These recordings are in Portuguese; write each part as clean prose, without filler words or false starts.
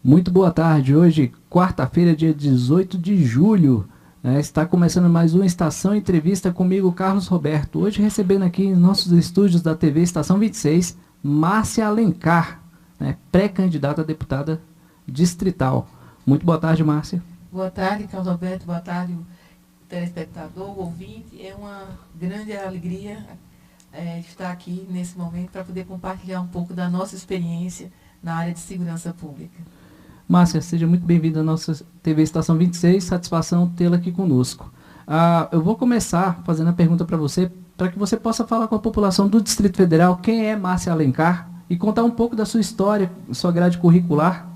Muito boa tarde. Hoje, quarta-feira, dia 18 de julho, está começando mais uma Estação Entrevista comigo, Carlos Roberto. Hoje recebendo aqui em nossos estúdios da TV Estação 26, Márcia Alencar, pré-candidata a deputada distrital. Muito boa tarde, Márcia. Boa tarde, Carlos Roberto. Boa tarde, telespectador, ouvinte. É uma grande alegria estar aqui nesse momento para poder compartilhar um pouco da nossa experiência na área de segurança pública. Márcia, seja muito bem-vinda à nossa TV Estação 26, satisfação tê-la aqui conosco. Eu vou começar fazendo a pergunta para você, para que você possa falar com a população do Distrito Federal quem é Márcia Alencar e contar um pouco da sua história, sua grade curricular.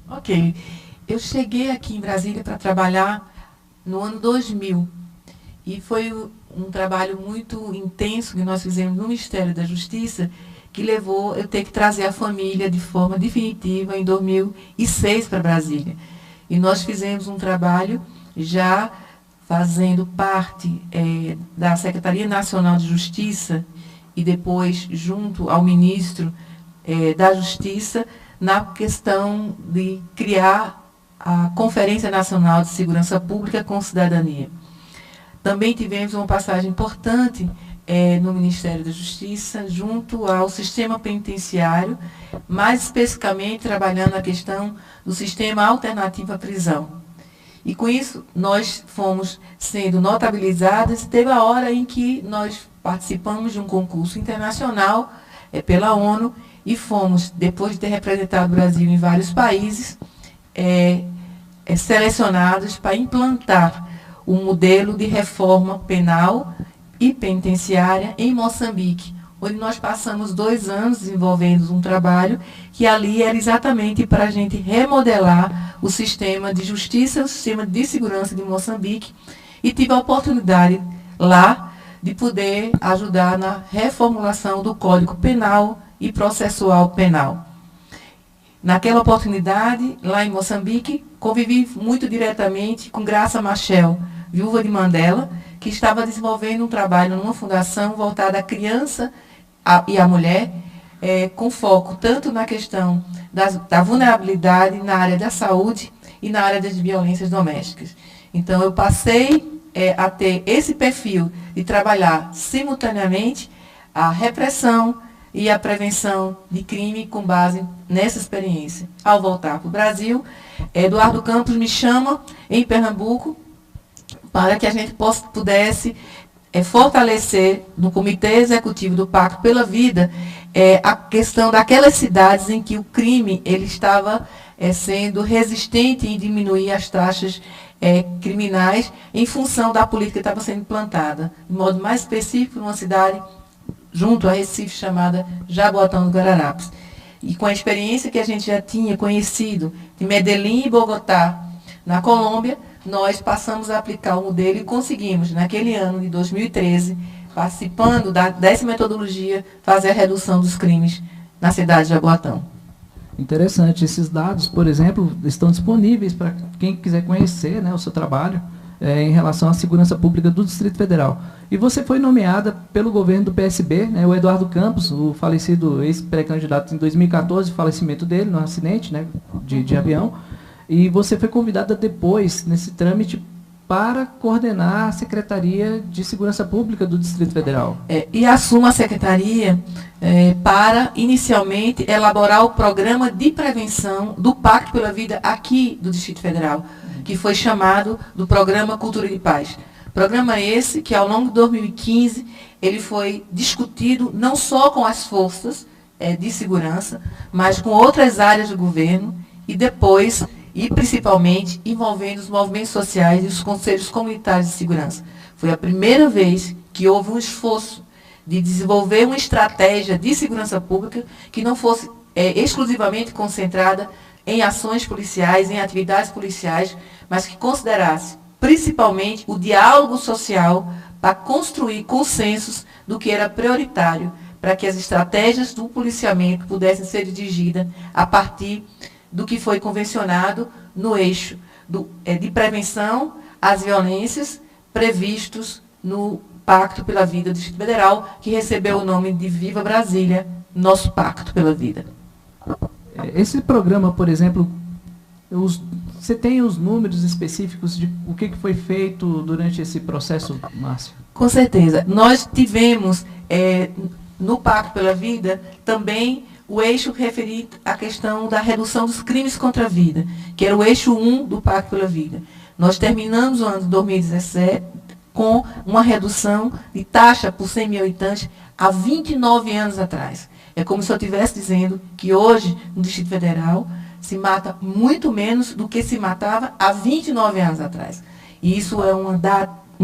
Ok. Eu cheguei aqui em Brasília para trabalhar no ano 2000 e foi um trabalho muito intenso que nós fizemos no Ministério da Justiça, que levou eu ter que trazer a família de forma definitiva em 2006 para Brasília. E nós fizemos um trabalho já fazendo parte da Secretaria Nacional de Justiça e depois junto ao ministro da Justiça na questão de criar a Conferência Nacional de Segurança Pública com Cidadania. Também tivemos uma passagem importante no Ministério da Justiça, junto ao sistema penitenciário, mais especificamente trabalhando a questão do sistema alternativo à prisão. E com isso, nós fomos sendo notabilizados. Teve a hora em que nós participamos de um concurso internacional pela ONU e fomos, depois de ter representado o Brasil em vários países, selecionados para implantar um modelo de reforma penal e penitenciária em Moçambique, onde nós passamos 2 anos desenvolvendo um trabalho que ali era exatamente para a gente remodelar o sistema de justiça, o sistema de segurança de Moçambique, e tive a oportunidade lá de poder ajudar na reformulação do Código Penal e Processual Penal. Naquela oportunidade, lá em Moçambique, convivi muito diretamente com Graça Machel, viúva de Mandela, que estava desenvolvendo um trabalho numa fundação voltada à criança e à mulher, com foco tanto na questão da vulnerabilidade na área da saúde e na área das violências domésticas. Então, eu passei a ter esse perfil de trabalhar simultaneamente a repressão e a prevenção de crime com base nessa experiência. Ao voltar para o Brasil, Eduardo Campos me chama em Pernambuco para que a gente pudesse fortalecer no Comitê Executivo do Pacto pela Vida a questão daquelas cidades em que o crime ele estava sendo resistente em diminuir as taxas criminais em função da política que estava sendo implantada. De modo mais específico, numa cidade junto a Recife chamada Jaboatão do Guararapes. E com a experiência que a gente já tinha conhecido de Medellín e Bogotá, na Colômbia, nós passamos a aplicar o modelo e conseguimos, naquele ano de 2013, participando dessa metodologia, fazer a redução dos crimes na cidade de Jaboatão. Interessante. Esses dados, por exemplo, estão disponíveis para quem quiser conhecer o seu trabalho em relação à segurança pública do Distrito Federal. E você foi nomeada pelo governo do PSB, o Eduardo Campos, o falecido ex-pré-candidato em 2014, falecimento dele no acidente de avião. E você foi convidada depois, nesse trâmite, para coordenar a Secretaria de Segurança Pública do Distrito Federal. E assumo a Secretaria para, inicialmente, elaborar o programa de prevenção do Pacto pela Vida aqui do Distrito Federal, que foi chamado do Programa Cultura de Paz. Programa esse que, ao longo de 2015, ele foi discutido não só com as forças de segurança, mas com outras áreas do governo e depois... e principalmente envolvendo os movimentos sociais e os conselhos comunitários de segurança. Foi a primeira vez que houve um esforço de desenvolver uma estratégia de segurança pública que não fosse exclusivamente concentrada em ações policiais, em atividades policiais, mas que considerasse principalmente o diálogo social para construir consensos do que era prioritário para que as estratégias do policiamento pudessem ser dirigidas a partir do que foi convencionado no eixo de prevenção às violências previstos no Pacto pela Vida do Distrito Federal, que recebeu o nome de Viva Brasília, nosso Pacto pela Vida. Esse programa, por exemplo, você tem os números específicos de o que foi feito durante esse processo, Márcia? Com certeza. Nós tivemos, no Pacto pela Vida, também o eixo referido à questão da redução dos crimes contra a vida, que era o eixo 1 do Pacto pela Vida. Nós terminamos o ano de 2017 com uma redução de taxa por 100 mil habitantes há 29 anos atrás. É como se eu estivesse dizendo que hoje, no Distrito Federal, se mata muito menos do que se matava há 29 anos atrás. E isso é um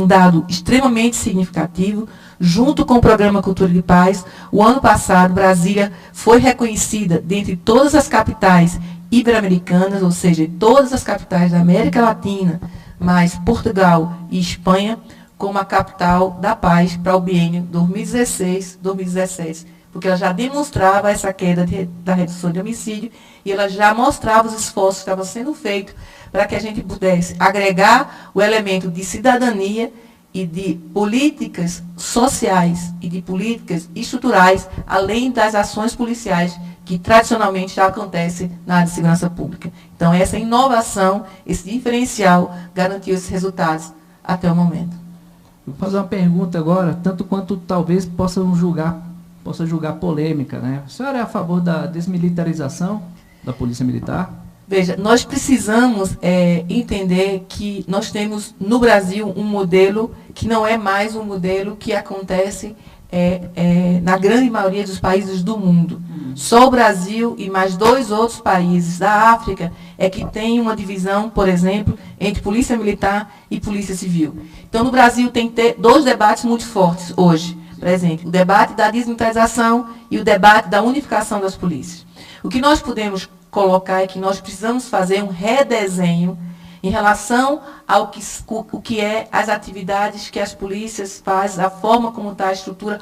dado extremamente significativo, junto com o Programa Cultura de Paz. O ano passado, Brasília foi reconhecida dentre todas as capitais ibero-americanas, ou seja, todas as capitais da América Latina, mais Portugal e Espanha, como a capital da paz para o biênio 2016-2017, porque ela já demonstrava essa queda da redução de homicídio e ela já mostrava os esforços que estavam sendo feitos para que a gente pudesse agregar o elemento de cidadania e de políticas sociais e de políticas estruturais, além das ações policiais que tradicionalmente já acontecem na área de segurança pública. Então, essa inovação, esse diferencial, garantiu esses resultados até o momento. Vou fazer uma pergunta agora, tanto quanto talvez possa julgar polêmica, né? A senhora é a favor da desmilitarização da Polícia Militar? Veja, nós precisamos entender que nós temos no Brasil um modelo que não é mais um modelo que acontece na grande maioria dos países do mundo. Só o Brasil e mais 2 outros países da África é que tem uma divisão, por exemplo, entre polícia militar e polícia civil. Então, no Brasil tem 2 debates muito fortes hoje, por exemplo, o debate da desmilitarização e o debate da unificação das polícias. O que nós podemos colocar é que nós precisamos fazer um redesenho em relação ao que é as atividades que as polícias fazem, a forma como está a estrutura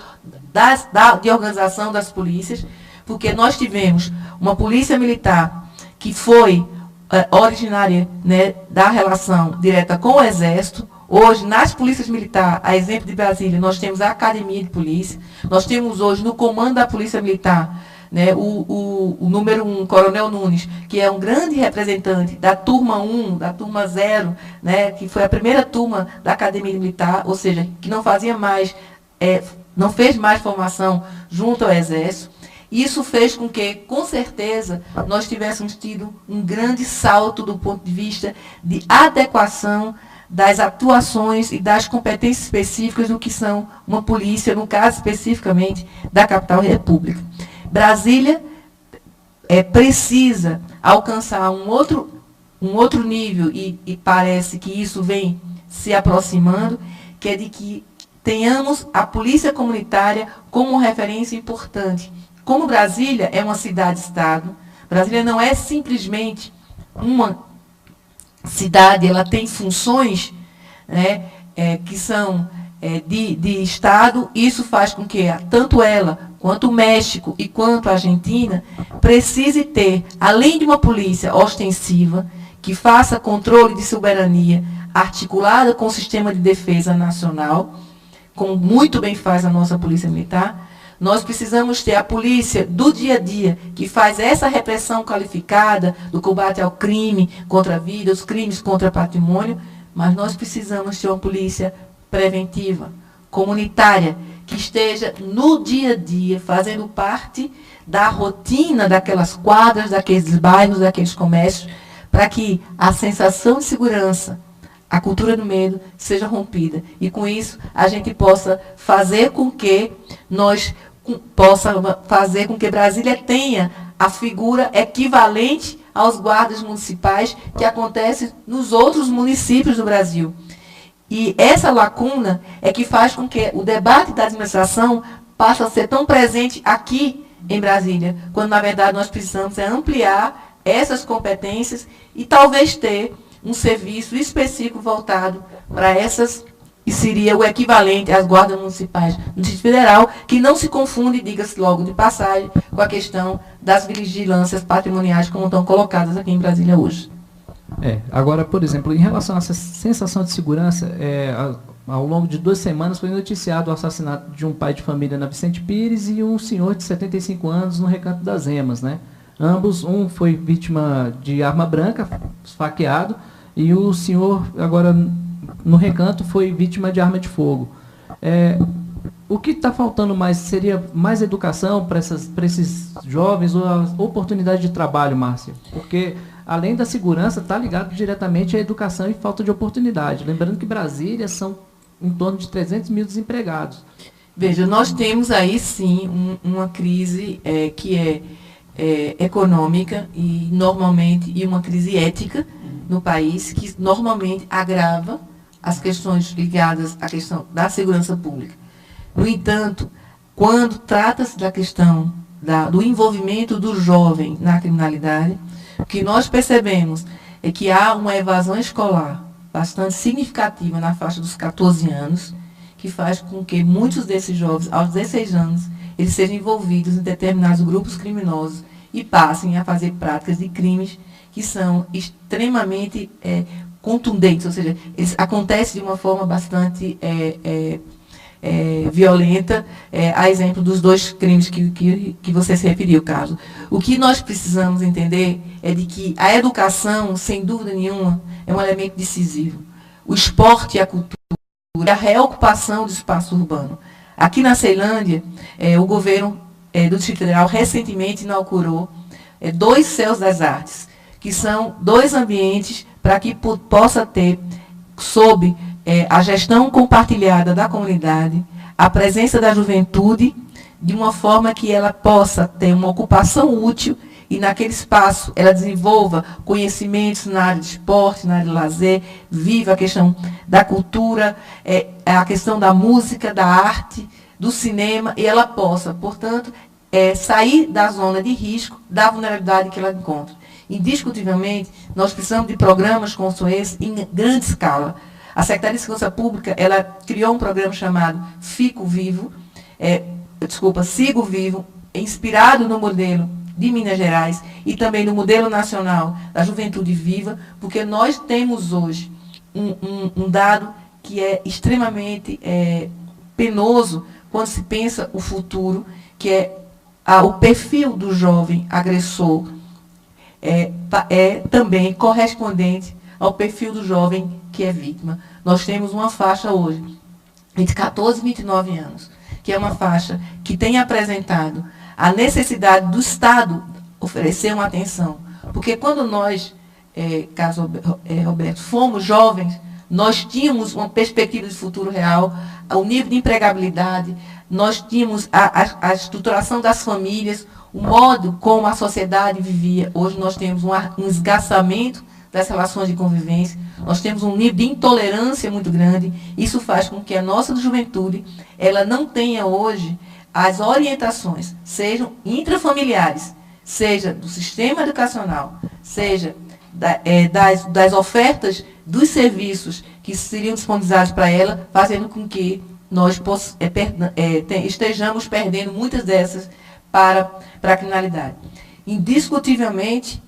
de organização das polícias, porque nós tivemos uma polícia militar que foi originária, né, da relação direta com o Exército. Hoje, nas polícias militares, a exemplo de Brasília, nós temos a Academia de Polícia, nós temos hoje no comando da Polícia Militar, né, o número 1, Coronel Nunes, que é um grande representante da turma 1, da turma 0, né, que foi a primeira turma da Academia Militar, ou seja, que não fazia mais, não fez mais formação junto ao Exército. Isso fez com que, com certeza, nós tivéssemos tido um grande salto do ponto de vista de adequação das atuações e das competências específicas do que são uma polícia, no caso especificamente da capital república. Brasília precisa alcançar um outro nível, e parece que isso vem se aproximando, que é de que tenhamos a polícia comunitária como uma referência importante. Como Brasília é uma cidade-estado, Brasília não é simplesmente uma cidade, ela tem funções, né, que são de Estado. Isso faz com que tanto ela, quanto o México e quanto a Argentina, precise ter, além de uma polícia ostensiva, que faça controle de soberania, articulada com o sistema de defesa nacional, como muito bem faz a nossa Polícia Militar. Nós precisamos ter a polícia do dia a dia, que faz essa repressão qualificada do combate ao crime contra a vida, os crimes contra o patrimônio, mas nós precisamos ter uma polícia preventiva, comunitária, que esteja no dia a dia, fazendo parte da rotina daquelas quadras, daqueles bairros, daqueles comércios, para que a sensação de segurança, a cultura do medo seja rompida. E com isso, a gente possa fazer com que Brasília tenha a figura equivalente aos guardas municipais que acontece nos outros municípios do Brasil. E essa lacuna é que faz com que o debate da administração passe a ser tão presente aqui em Brasília, quando, na verdade, nós precisamos ampliar essas competências e talvez ter um serviço específico voltado para essas, e seria o equivalente às guardas municipais do Distrito Federal, que não se confunde, diga-se logo de passagem, com a questão das vigilâncias patrimoniais como estão colocadas aqui em Brasília hoje. Agora, por exemplo, em relação a essa sensação de segurança, ao longo de 2 semanas foi noticiado o assassinato de um pai de família na Vicente Pires e um senhor de 75 anos no Recanto das Emas, né? Ambos, um foi vítima de arma branca, esfaqueado, e o senhor, agora no Recanto, foi vítima de arma de fogo. O que está faltando mais? Seria mais educação para esses jovens, ou a oportunidade de trabalho, Márcia? Porque, além da segurança, está ligado diretamente à educação e falta de oportunidade. Lembrando que Brasília são em torno de 300 mil desempregados. Veja, nós temos aí, sim, uma crise que é econômica e, normalmente, e uma crise ética no país, que normalmente agrava as questões ligadas à questão da segurança pública. No entanto, quando trata-se da questão do envolvimento do jovem na criminalidade, o que nós percebemos é que há uma evasão escolar bastante significativa na faixa dos 14 anos, que faz com que muitos desses jovens, aos 16 anos, eles sejam envolvidos em determinados grupos criminosos e passem a fazer práticas de crimes que são extremamente contundentes, ou seja, eles acontecem de uma forma bastante violenta, a exemplo dos dois crimes que você se referiu, Carlos. O que nós precisamos entender é de que a educação, sem dúvida nenhuma, é um elemento decisivo. O esporte e a cultura, a reocupação do espaço urbano. Aqui na Ceilândia, o governo do Distrito Federal recentemente inaugurou 2 Céus das Artes, que são 2 ambientes para que possa ter, sob a gestão compartilhada da comunidade, a presença da juventude, de uma forma que ela possa ter uma ocupação útil e naquele espaço ela desenvolva conhecimentos na área de esporte, na área de lazer, viva a questão da cultura, a questão da música, da arte, do cinema, e ela possa, portanto, sair da zona de risco, da vulnerabilidade que ela encontra. Indiscutivelmente, nós precisamos de programas como esse em grande escala. A Secretaria de Segurança Pública, ela criou um programa chamado Sigo Vivo, inspirado no modelo de Minas Gerais e também no modelo nacional da Juventude Viva, porque nós temos hoje um dado que é extremamente penoso quando se pensa o futuro, que é o perfil do jovem agressor também correspondente ao perfil do jovem que é vítima. Nós temos uma faixa hoje, entre 14 e 29 anos, que é uma faixa que tem apresentado a necessidade do Estado oferecer uma atenção. Porque quando nós, Roberto, fomos jovens, nós tínhamos uma perspectiva de futuro real, o nível de empregabilidade, nós tínhamos a estruturação das famílias, o modo como a sociedade vivia. Hoje nós temos um esgarçamento das relações de convivência, nós temos um nível de intolerância muito grande. Isso faz com que a nossa juventude ela não tenha hoje as orientações, sejam intrafamiliares, seja do sistema educacional, seja das ofertas dos serviços que seriam disponibilizados para ela, fazendo com que nós estejamos perdendo muitas dessas para a criminalidade. Indiscutivelmente,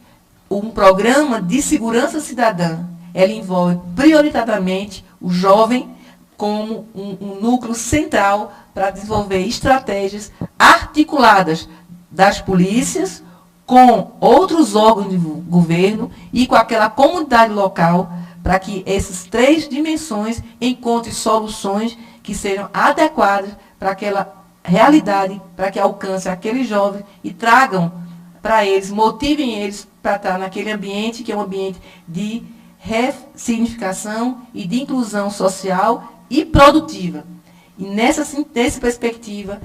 um programa de segurança cidadã, ela envolve prioritariamente o jovem como um núcleo central para desenvolver estratégias articuladas das polícias com outros órgãos de governo e com aquela comunidade local, para que essas 3 dimensões encontrem soluções que sejam adequadas para aquela realidade, para que alcance aqueles jovens e tragam para eles, motivem eles para estar naquele ambiente que é um ambiente de ressignificação e de inclusão social e produtiva. E nessa perspectiva,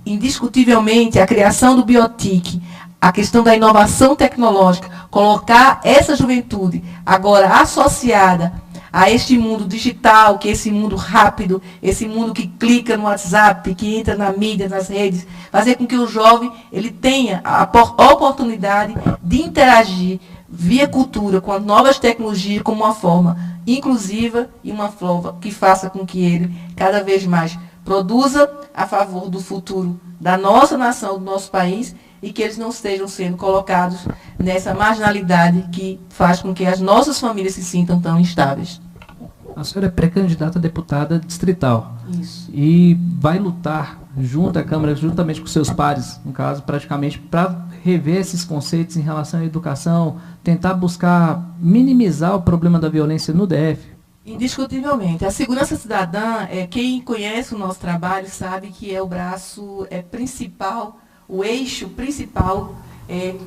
indiscutivelmente, a criação do Biotic, a questão da inovação tecnológica, colocar essa juventude agora associada a este mundo digital, que é esse mundo rápido, esse mundo que clica no WhatsApp, que entra na mídia, nas redes, fazer com que o jovem ele tenha a oportunidade de interagir via cultura com as novas tecnologias como uma forma inclusiva e uma forma que faça com que ele cada vez mais produza a favor do futuro da nossa nação, do nosso país, e que eles não estejam sendo colocados nessa marginalidade que faz com que as nossas famílias se sintam tão instáveis. A senhora é pré-candidata a deputada distrital. Isso. E vai lutar junto à Câmara, juntamente com seus pares, no caso, praticamente, para rever esses conceitos em relação à educação, tentar buscar minimizar o problema da violência no DF? Indiscutivelmente. A segurança cidadã, quem conhece o nosso trabalho sabe que é o braço principal, o eixo principal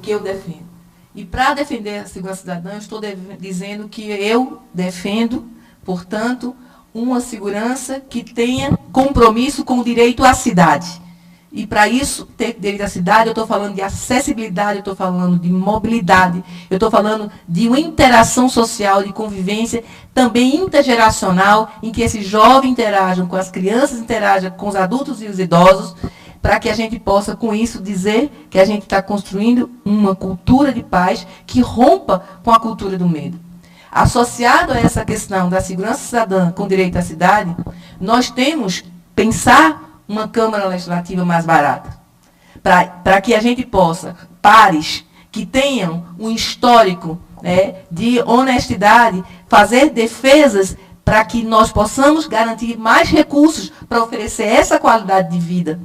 que eu defendo. E para defender a segurança cidadã, eu estou dizendo que eu defendo, portanto, uma segurança que tenha compromisso com o direito à cidade. E para isso, ter direito à cidade, eu estou falando de acessibilidade, eu estou falando de mobilidade, eu estou falando de uma interação social, de convivência, também intergeracional, em que esses jovens interajam com as crianças, interajam com os adultos e os idosos, para que a gente possa, com isso, dizer que a gente está construindo uma cultura de paz que rompa com a cultura do medo. Associado a essa questão da segurança cidadã com direito à cidade, nós temos que pensar uma Câmara Legislativa mais barata, para que a gente possa, pares que tenham um histórico de honestidade, fazer defesas para que nós possamos garantir mais recursos para oferecer essa qualidade de vida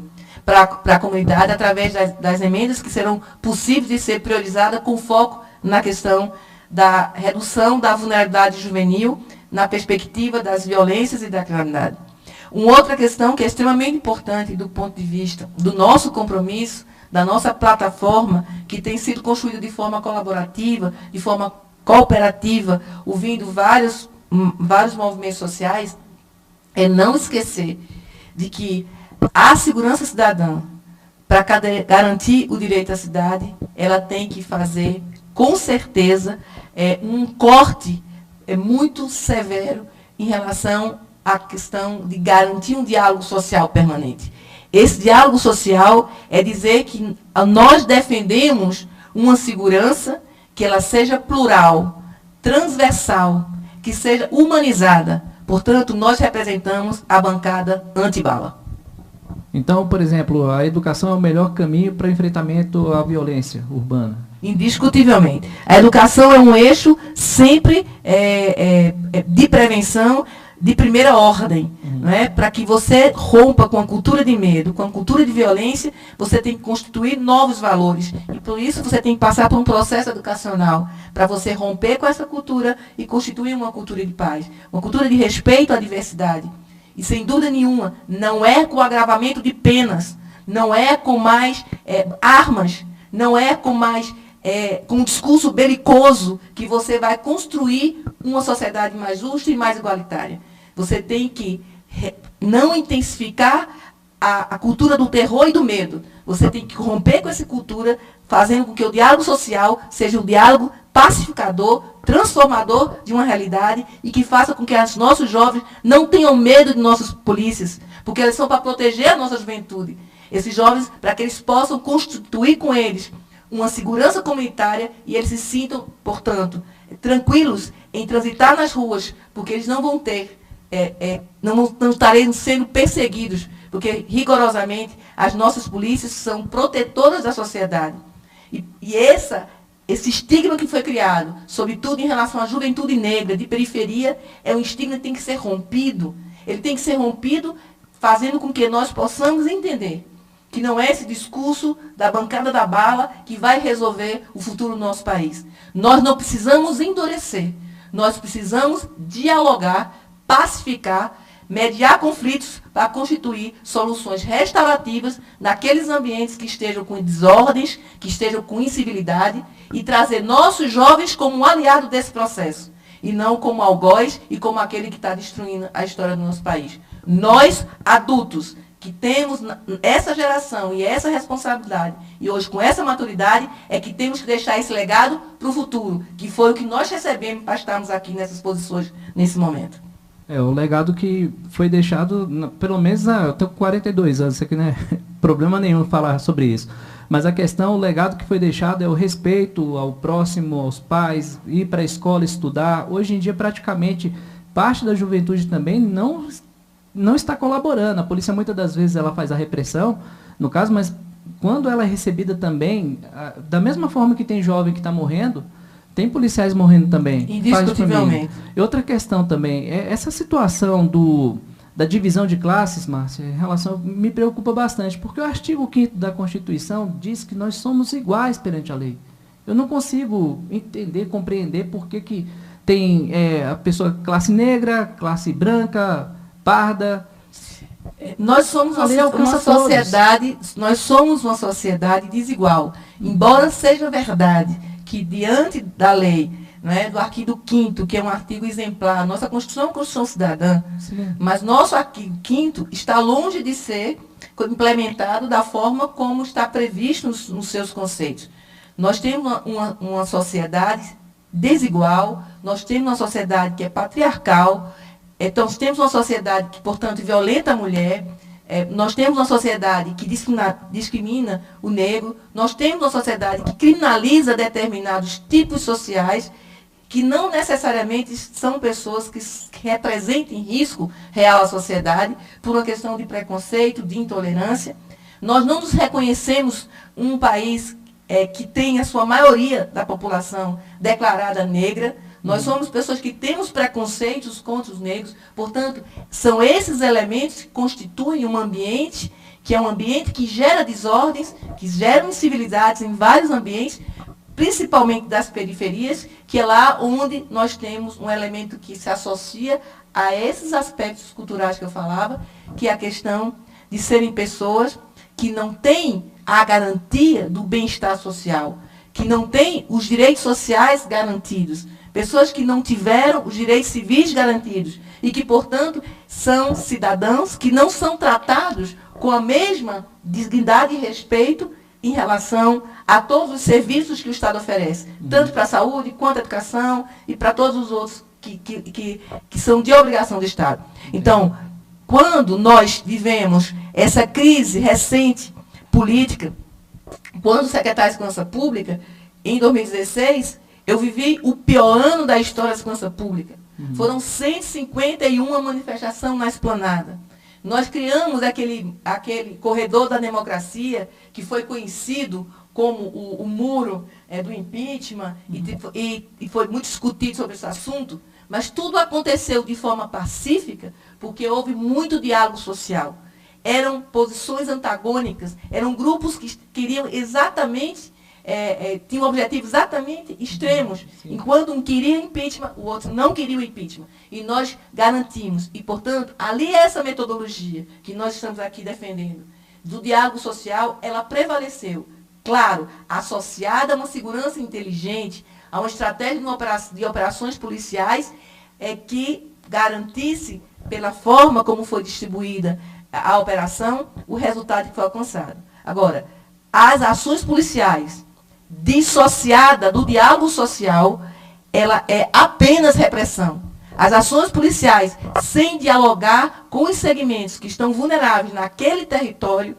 para a comunidade, através das emendas que serão possíveis de ser priorizadas com foco na questão da redução da vulnerabilidade juvenil, na perspectiva das violências e da criminalidade. Uma outra questão que é extremamente importante do ponto de vista do nosso compromisso, da nossa plataforma, que tem sido construída de forma colaborativa, de forma cooperativa, ouvindo vários movimentos sociais, é não esquecer de que a segurança cidadã, para garantir o direito à cidade, ela tem que fazer, com certeza, um corte muito severo em relação a questão de garantir um diálogo social permanente. Esse diálogo social é dizer que nós defendemos uma segurança que ela seja plural, transversal, que seja humanizada. Portanto, nós representamos a bancada antibala. Então, por exemplo, a educação é o melhor caminho para enfrentamento à violência urbana? Indiscutivelmente. A educação é um eixo sempre de prevenção, de primeira ordem, para que você rompa com a cultura de medo, com a cultura de violência, você tem que constituir novos valores. E por isso você tem que passar por um processo educacional, para você romper com essa cultura e constituir uma cultura de paz, uma cultura de respeito à diversidade. E sem dúvida nenhuma, não é com o agravamento de penas, não é com mais armas, não é com mais com um discurso belicoso que você vai construir uma sociedade mais justa e mais igualitária. Você tem que não intensificar a cultura do terror e do medo. Você tem que romper com essa cultura, fazendo com que o diálogo social seja um diálogo pacificador, transformador de uma realidade e que faça com que os nossos jovens não tenham medo de nossas polícias, porque eles são para proteger a nossa juventude. Esses jovens, para que eles possam constituir com eles uma segurança comunitária e eles se sintam, portanto, tranquilos em transitar nas ruas, porque eles não vão ter não estarem sendo perseguidos, porque, rigorosamente, as nossas polícias são protetoras da sociedade. E esse estigma que foi criado, sobretudo em relação à juventude negra, de periferia, é um estigma que tem que ser rompido. Ele tem que ser rompido fazendo com que nós possamos entender que não é esse discurso da bancada da bala que vai resolver o futuro do nosso país. Nós não precisamos endurecer, nós precisamos dialogar, pacificar, mediar conflitos para constituir soluções restaurativas naqueles ambientes que estejam com desordens, que estejam com incivilidade e trazer nossos jovens como um aliado desse processo e não como algoz e como aquele que está destruindo a história do nosso país. Nós, adultos, que temos essa geração e essa responsabilidade, e hoje com essa maturidade, é que temos que deixar esse legado para o futuro, que foi o que nós recebemos para estarmos aqui nessas posições nesse momento. O legado que foi deixado, pelo menos, eu tenho 42 anos, isso aqui não é problema nenhum falar sobre isso. Mas a questão, o legado que foi deixado é o respeito ao próximo, aos pais, ir para a escola estudar. Hoje em dia, praticamente, parte da juventude também não está colaborando. A polícia, muitas das vezes, ela faz a repressão, no caso, mas quando ela é recebida também, da mesma forma que tem jovem que está morrendo, tem policiais morrendo também. Indiscutivelmente. E outra questão também, essa situação da divisão de classes, Márcia, em relação, me preocupa bastante, porque o artigo 5º da Constituição diz que nós somos iguais perante a lei. Eu não consigo entender, compreender por que tem a pessoa classe negra, classe branca, parda. Nós somos uma sociedade desigual. Embora seja verdade que diante da lei, né, do artigo 5º, que é um artigo exemplar, nossa Constituição é uma Constituição cidadã, sim, mas nosso artigo 5º está longe de ser implementado da forma como está previsto nos seus conceitos. Nós temos uma sociedade desigual, nós temos uma sociedade que é patriarcal, então nós temos uma sociedade que, portanto, violenta a mulher, nós temos uma sociedade que discrimina o negro, nós temos uma sociedade que criminaliza determinados tipos sociais, que não necessariamente são pessoas que representem risco real à sociedade, por uma questão de preconceito, de intolerância. Nós não nos reconhecemos um país que tem a sua maioria da população declarada negra. Nós somos pessoas que temos preconceitos contra os negros. Portanto, são esses elementos que constituem um ambiente, que é um ambiente que gera desordens, que gera incivilidades em vários ambientes, principalmente das periferias, que é lá onde nós temos um elemento que se associa a esses aspectos culturais que eu falava, que é a questão de serem pessoas que não têm a garantia do bem-estar social, que não têm os direitos sociais garantidos, pessoas que não tiveram os direitos civis garantidos e que, portanto, são cidadãos que não são tratados com a mesma dignidade e respeito em relação a todos os serviços que o Estado oferece, tanto para a saúde, quanto a educação e para todos os outros que são de obrigação do Estado. Então, quando nós vivemos essa crise recente política, quando o secretário de Segurança Pública, em 2016, eu vivi o pior ano da história da segurança pública. Foram 151 manifestações na Esplanada. Nós criamos aquele corredor da democracia, que foi conhecido como o muro do impeachment, e foi muito discutido sobre esse assunto, mas tudo aconteceu de forma pacífica, porque houve muito diálogo social. Eram posições antagônicas, eram grupos que queriam exatamente, tinham objetivos exatamente extremos. Sim. Enquanto um queria impeachment, o outro não queria o impeachment. E nós garantimos, e portanto, ali essa metodologia que nós estamos aqui defendendo, do diálogo social, ela prevaleceu. Claro, associada a uma segurança inteligente, a uma estratégia de operações policiais que garantisse, pela forma como foi distribuída a operação, o resultado que foi alcançado. Agora, as ações policiais dissociada do diálogo social, ela é apenas repressão. As ações policiais, sem dialogar com os segmentos que estão vulneráveis naquele território,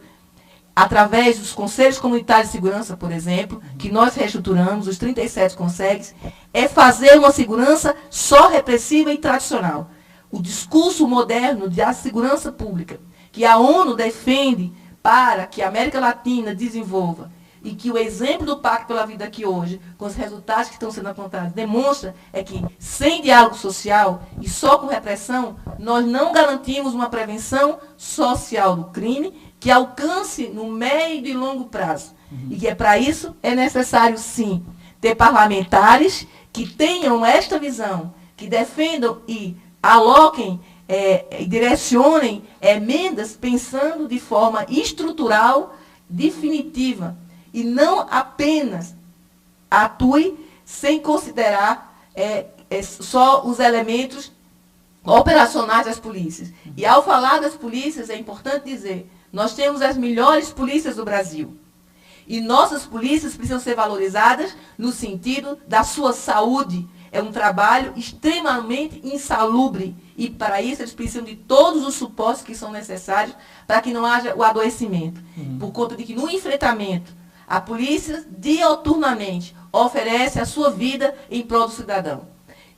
através dos conselhos comunitários de segurança, por exemplo, que nós reestruturamos, os 37 conselhos, é fazer uma segurança só repressiva e tradicional. O discurso moderno da segurança pública, que a ONU defende para que a América Latina desenvolva, e que o exemplo do Pacto pela Vida aqui hoje, com os resultados que estão sendo apontados, demonstra que sem diálogo social e só com repressão, nós não garantimos uma prevenção social do crime que alcance no médio e longo prazo. E que para isso é necessário, sim, ter parlamentares que tenham esta visão, que defendam e aloquem, direcionem emendas pensando de forma estrutural, definitiva, e não apenas atue sem considerar só os elementos operacionais das polícias. E ao falar das polícias, é importante dizer, nós temos as melhores polícias do Brasil. E nossas polícias precisam ser valorizadas no sentido da sua saúde. É um trabalho extremamente insalubre. E para isso eles precisam de todos os suportes que são necessários para que não haja o adoecimento. Por conta de que no enfrentamento, a polícia dioturnamente oferece a sua vida em prol do cidadão.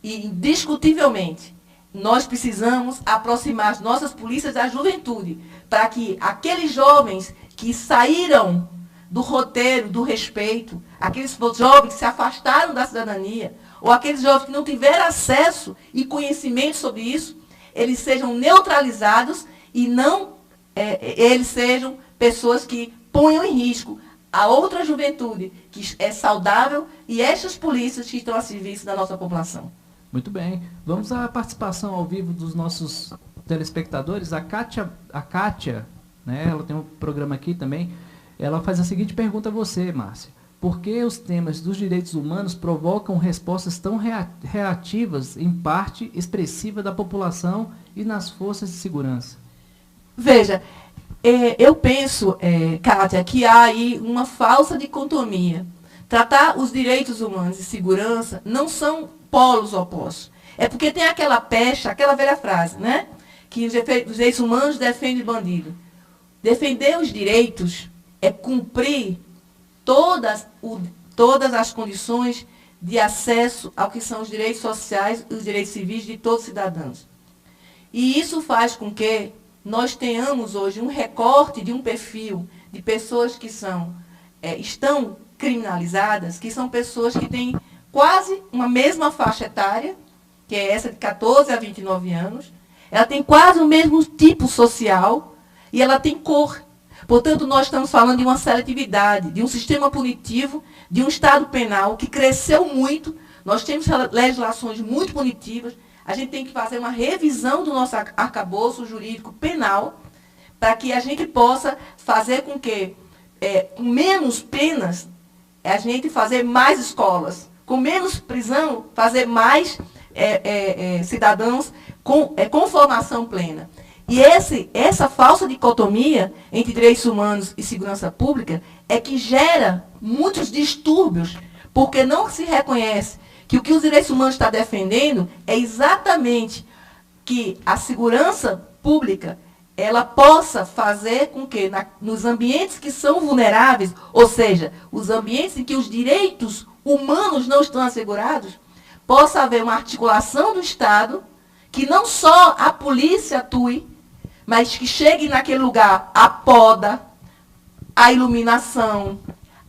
E indiscutivelmente, nós precisamos aproximar as nossas polícias da juventude, para que aqueles jovens que saíram do roteiro, do respeito, aqueles jovens que se afastaram da cidadania, ou aqueles jovens que não tiveram acesso e conhecimento sobre isso, eles sejam neutralizados e não eles sejam pessoas que ponham em risco a outra juventude, que é saudável, e estas polícias que estão a serviço da nossa população. Muito bem. Vamos à participação ao vivo dos nossos telespectadores. A Kátia, né, ela tem um programa aqui também, ela faz a seguinte pergunta a você, Márcia. Por que os temas dos direitos humanos provocam respostas tão reativas, em parte expressiva, da população e nas forças de segurança? Veja, eu penso, Kátia, que há aí uma falsa dicotomia. Tratar os direitos humanos e segurança não são polos opostos. É porque tem aquela pecha, aquela velha frase, né? Que os direitos humanos defendem bandido. Defender os direitos é cumprir todas as condições de acesso ao que são os direitos sociais e os direitos civis de todos os cidadãos. E isso faz com que nós tenhamos hoje um recorte de um perfil de pessoas que estão criminalizadas, que são pessoas que têm quase uma mesma faixa etária, que é essa de 14 a 29 anos, ela tem quase o mesmo tipo social e ela tem cor. Portanto, nós estamos falando de uma seletividade, de um sistema punitivo, de um Estado penal que cresceu muito. Nós temos legislações muito punitivas. A gente tem que fazer uma revisão do nosso arcabouço jurídico penal para que a gente possa fazer com que, com menos penas, a gente fazer mais escolas. Com menos prisão, fazer mais cidadãos com formação plena. E essa falsa dicotomia entre direitos humanos e segurança pública é que gera muitos distúrbios, porque não se reconhece que o que os direitos humanos estão defendendo é exatamente que a segurança pública ela possa fazer com que, nos ambientes que são vulneráveis, ou seja, os ambientes em que os direitos humanos não estão assegurados, possa haver uma articulação do Estado, que não só a polícia atue, mas que chegue naquele lugar a poda, a iluminação,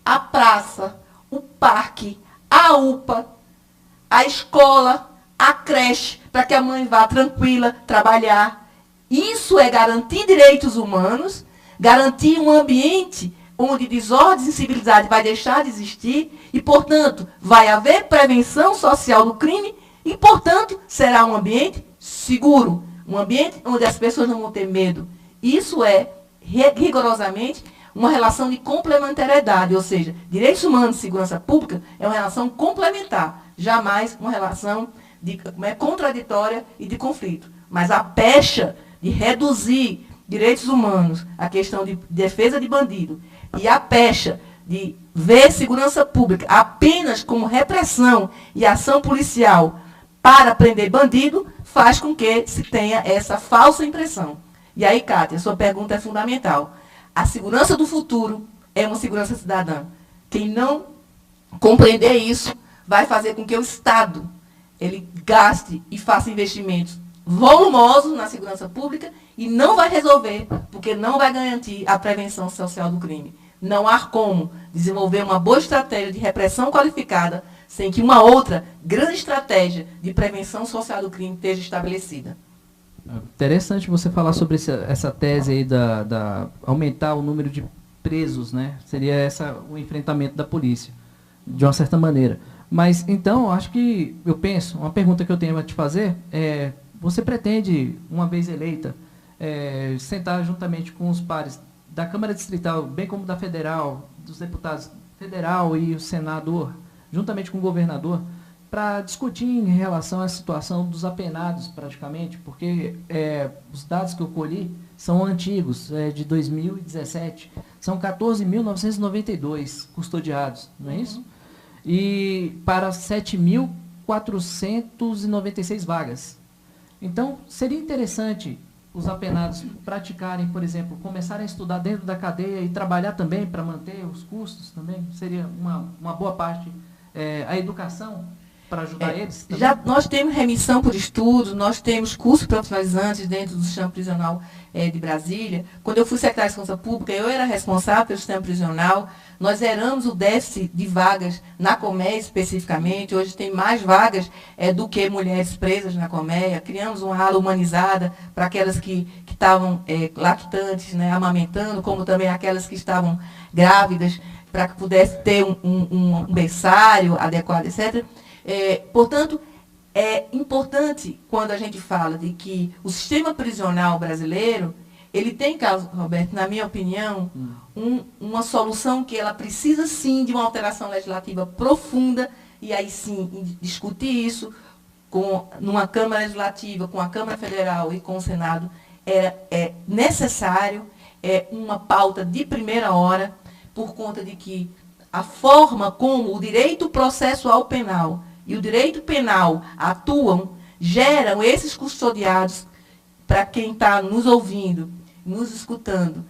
a praça, o parque, a UPA, a escola, a creche, para que a mãe vá tranquila trabalhar. Isso é garantir direitos humanos, garantir um ambiente onde desordem e incivilidade vai deixar de existir e, portanto, vai haver prevenção social do crime e, portanto, será um ambiente seguro, um ambiente onde as pessoas não vão ter medo. Isso é, rigorosamente, uma relação de complementariedade, ou seja, direitos humanos e segurança pública é uma relação complementar, jamais uma relação contraditória e de conflito. Mas a pecha de reduzir direitos humanos, a questão de defesa de bandido, e a pecha de ver segurança pública apenas como repressão e ação policial para prender bandido, faz com que se tenha essa falsa impressão. E aí, Kátia, sua pergunta é fundamental. A segurança do futuro é uma segurança cidadã. Quem não compreender isso vai fazer com que o Estado ele gaste e faça investimentos volumosos na segurança pública e não vai resolver, porque não vai garantir a prevenção social do crime. Não há como desenvolver uma boa estratégia de repressão qualificada sem que uma outra grande estratégia de prevenção social do crime esteja estabelecida. Interessante você falar sobre essa tese aí da aumentar o número de presos, né? Seria o enfrentamento da polícia, de uma certa maneira. Mas, então, acho que, uma pergunta que eu tenho a te fazer é, você pretende, uma vez eleita, sentar juntamente com os pares da Câmara Distrital, bem como da Federal, dos deputados federal e o senador, juntamente com o governador, para discutir em relação à situação dos apenados, praticamente, porque os dados que eu colhi são antigos, de 2017. São 14.992 custodiados, não é isso? E para 7.496 vagas. Então, seria interessante os apenados praticarem, por exemplo, começarem a estudar dentro da cadeia e trabalhar também para manter os custos também? Seria uma boa parte a educação? para ajudar eles? Também? Já nós temos remissão por estudos, nós temos cursos profissionalizantes dentro do sistema prisional de Brasília. Quando eu fui secretária de Segurança Pública, eu era responsável pelo sistema prisional. Nós zeramos o déficit de vagas na Colmeia especificamente. Hoje tem mais vagas do que mulheres presas na Colmeia. Criamos uma ala humanizada para aquelas que estavam lactantes, né, amamentando, como também aquelas que estavam grávidas, para que pudesse ter um berçário adequado, etc. Portanto, é importante quando a gente fala de que o sistema prisional brasileiro, ele tem, Carlos Roberto, na minha opinião, uma solução que ela precisa sim de uma alteração legislativa profunda, e aí sim discutir isso numa Câmara Legislativa, com a Câmara Federal e com o Senado, é necessário, é uma pauta de primeira hora, por conta de que a forma como o direito processual penal e o direito penal atuam, geram esses custodiados, para quem está nos ouvindo, nos escutando.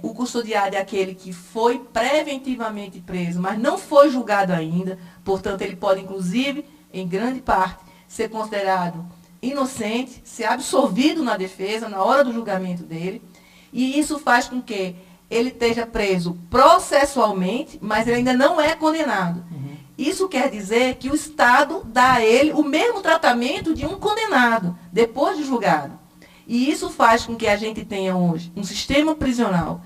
O custodiado é aquele que foi preventivamente preso, mas não foi julgado ainda, portanto, ele pode, inclusive, em grande parte, ser considerado inocente, ser absolvido na defesa, na hora do julgamento dele, e isso faz com que ele esteja preso processualmente, mas ele ainda não é condenado. Isso quer dizer que o Estado dá a ele o mesmo tratamento de um condenado, depois de julgado. E isso faz com que a gente tenha hoje um sistema prisional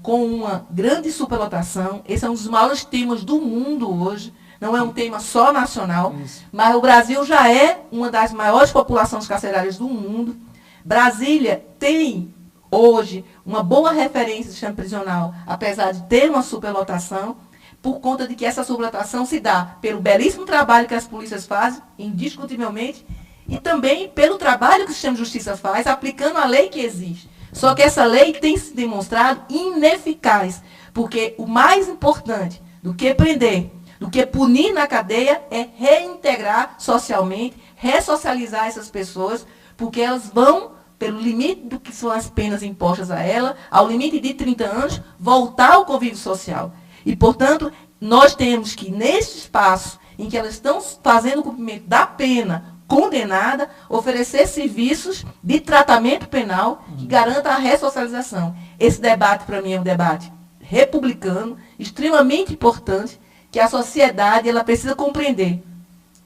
com uma grande superlotação. Esse é um dos maiores temas do mundo hoje. Não é um tema só nacional, mas o Brasil já é uma das maiores populações carcerárias do mundo. Brasília tem hoje uma boa referência do sistema prisional, apesar de ter uma superlotação, por conta de que essa superlotação se dá pelo belíssimo trabalho que as polícias fazem, indiscutivelmente, e também pelo trabalho que o sistema de justiça faz, aplicando a lei que existe. Só que essa lei tem se demonstrado ineficaz, porque o mais importante do que prender, do que punir na cadeia, é reintegrar socialmente, ressocializar essas pessoas, porque elas vão, pelo limite do que são as penas impostas a ela, ao limite de 30 anos, voltar ao convívio social. E, portanto, nós temos que, neste espaço em que elas estão fazendo o cumprimento da pena condenada, oferecer serviços de tratamento penal que garanta a ressocialização. Esse debate, para mim, é um debate republicano, extremamente importante, que a sociedade ela precisa compreender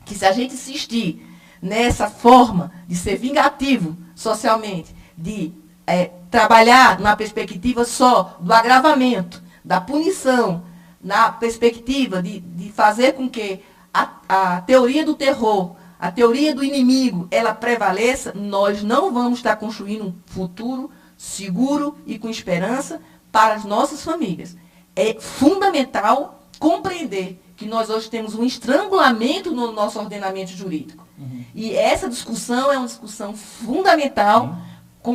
que se a gente insistir nessa forma de ser vingativo socialmente, de trabalhar na perspectiva só do agravamento, da punição, na perspectiva de fazer com que a teoria do terror, a teoria do inimigo, ela prevaleça, nós não vamos estar construindo um futuro seguro e com esperança para as nossas famílias. É fundamental compreender que nós hoje temos um estrangulamento no nosso ordenamento jurídico. E essa discussão é uma discussão fundamental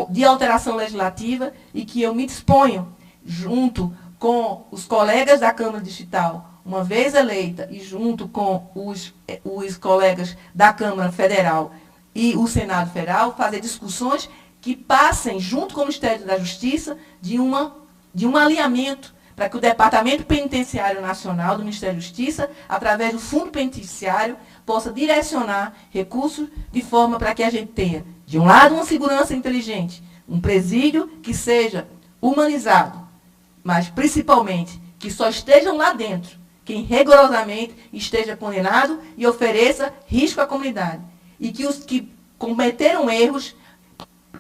de alteração legislativa e que eu me disponho, junto com os colegas da Câmara Distrital, uma vez eleita, e junto com os colegas da Câmara Federal e o Senado Federal, fazer discussões que passem, junto com o Ministério da Justiça, de um alinhamento para que o Departamento Penitenciário Nacional do Ministério da Justiça, através do Fundo Penitenciário, possa direcionar recursos de forma para que a gente tenha, de um lado, uma segurança inteligente, um presídio que seja humanizado, mas, principalmente, que só estejam lá dentro quem rigorosamente esteja condenado e ofereça risco à comunidade. E que os que cometeram erros,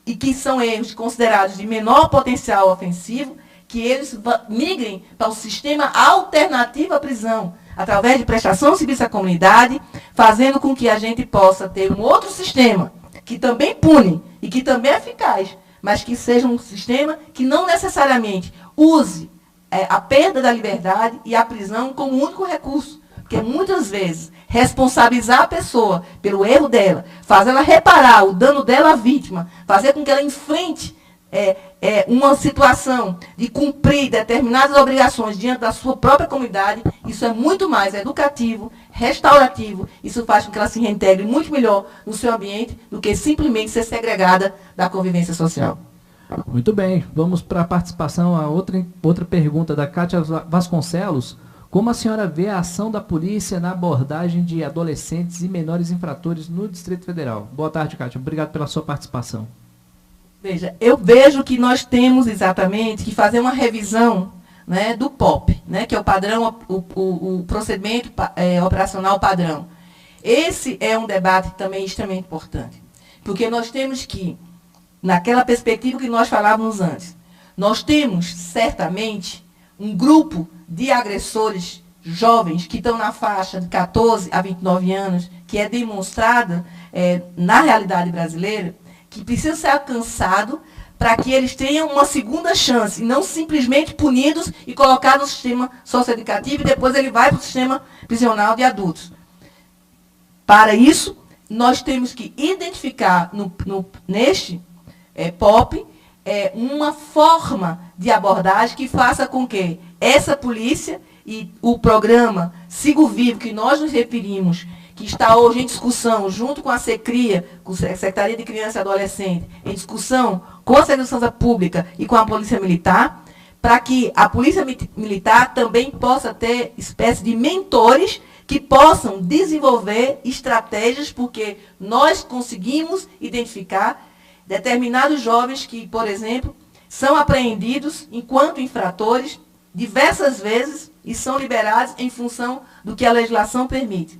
e que são erros considerados de menor potencial ofensivo, que eles migrem para o sistema alternativo à prisão, através de prestação de serviço à comunidade, fazendo com que a gente possa ter um outro sistema, que também pune e que também é eficaz, mas que seja um sistema que não necessariamente use a perda da liberdade e a prisão como único recurso. Porque muitas vezes, responsabilizar a pessoa pelo erro dela, fazer ela reparar o dano dela à vítima, fazer com que ela enfrente uma situação de cumprir determinadas obrigações diante da sua própria comunidade, isso é muito mais educativo, restaurativo, isso faz com que ela se reintegre muito melhor no seu ambiente do que simplesmente ser segregada da convivência social. Muito bem, vamos para a participação, a outra pergunta da Kátia Vasconcelos. Como a senhora vê a ação da polícia na abordagem de adolescentes e menores infratores no Distrito Federal? Boa tarde, Kátia. Obrigado pela sua participação. Veja, eu vejo que nós temos exatamente que fazer uma revisão, né, do POP, né, que é o padrão, o procedimento operacional padrão. Esse é um debate também extremamente importante, porque nós temos que, naquela perspectiva que nós falávamos antes, nós temos certamente um grupo de agressores jovens que estão na faixa de 14 a 29 anos, que é demonstrada na realidade brasileira, que precisa ser alcançado para que eles tenham uma segunda chance, e não simplesmente punidos e colocados no sistema socioeducativo e depois ele vai para o sistema prisional de adultos. Para isso, nós temos que identificar neste POP uma forma de abordagem que faça com que essa polícia e o programa Sigo Vivo, que nós nos referimos, que está hoje em discussão, junto com a SECRIA, com a Secretaria de Criança e Adolescente, em discussão com a Segurança Pública e com a Polícia Militar, para que a Polícia Militar também possa ter espécie de mentores que possam desenvolver estratégias, porque nós conseguimos identificar determinados jovens que, por exemplo, são apreendidos enquanto infratores diversas vezes e são liberados em função do que a legislação permite.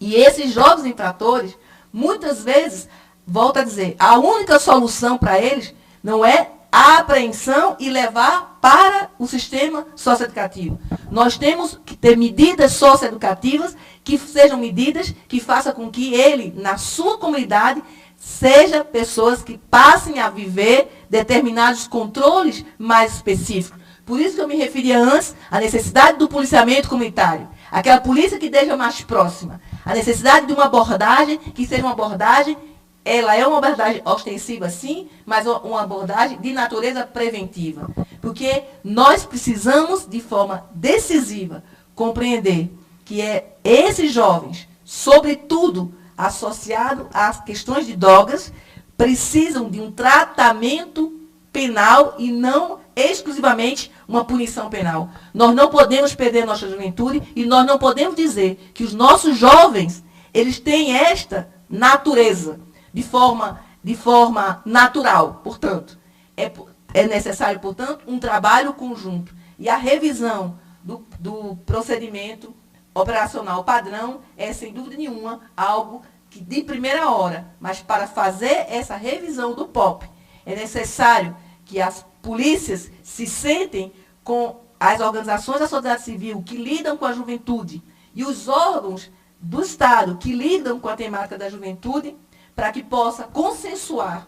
E esses jovens infratores, muitas vezes, volto a dizer, a única solução para eles não é a apreensão e levar para o sistema socioeducativo. Nós temos que ter medidas socioeducativas que sejam medidas que façam com que ele, na sua comunidade, seja pessoas que passem a viver determinados controles mais específicos. Por isso que eu me referia antes à necessidade do policiamento comunitário. Aquela polícia que esteja mais próxima. A necessidade de uma abordagem que seja uma abordagem, ela é uma abordagem ostensiva, sim, mas uma abordagem de natureza preventiva. Porque nós precisamos, de forma decisiva, compreender que esses jovens, sobretudo associado às questões de drogas, precisam de um tratamento penal e não exclusivamente uma punição penal. Nós não podemos perder nossa juventude e nós não podemos dizer que os nossos jovens, eles têm esta natureza de forma natural. Portanto, é necessário, portanto, um trabalho conjunto. E a revisão do procedimento operacional padrão é, sem dúvida nenhuma, algo que de primeira hora, mas para fazer essa revisão do POP, é necessário que as polícias se sentem com as organizações da sociedade civil que lidam com a juventude e os órgãos do Estado que lidam com a temática da juventude, para que possa consensuar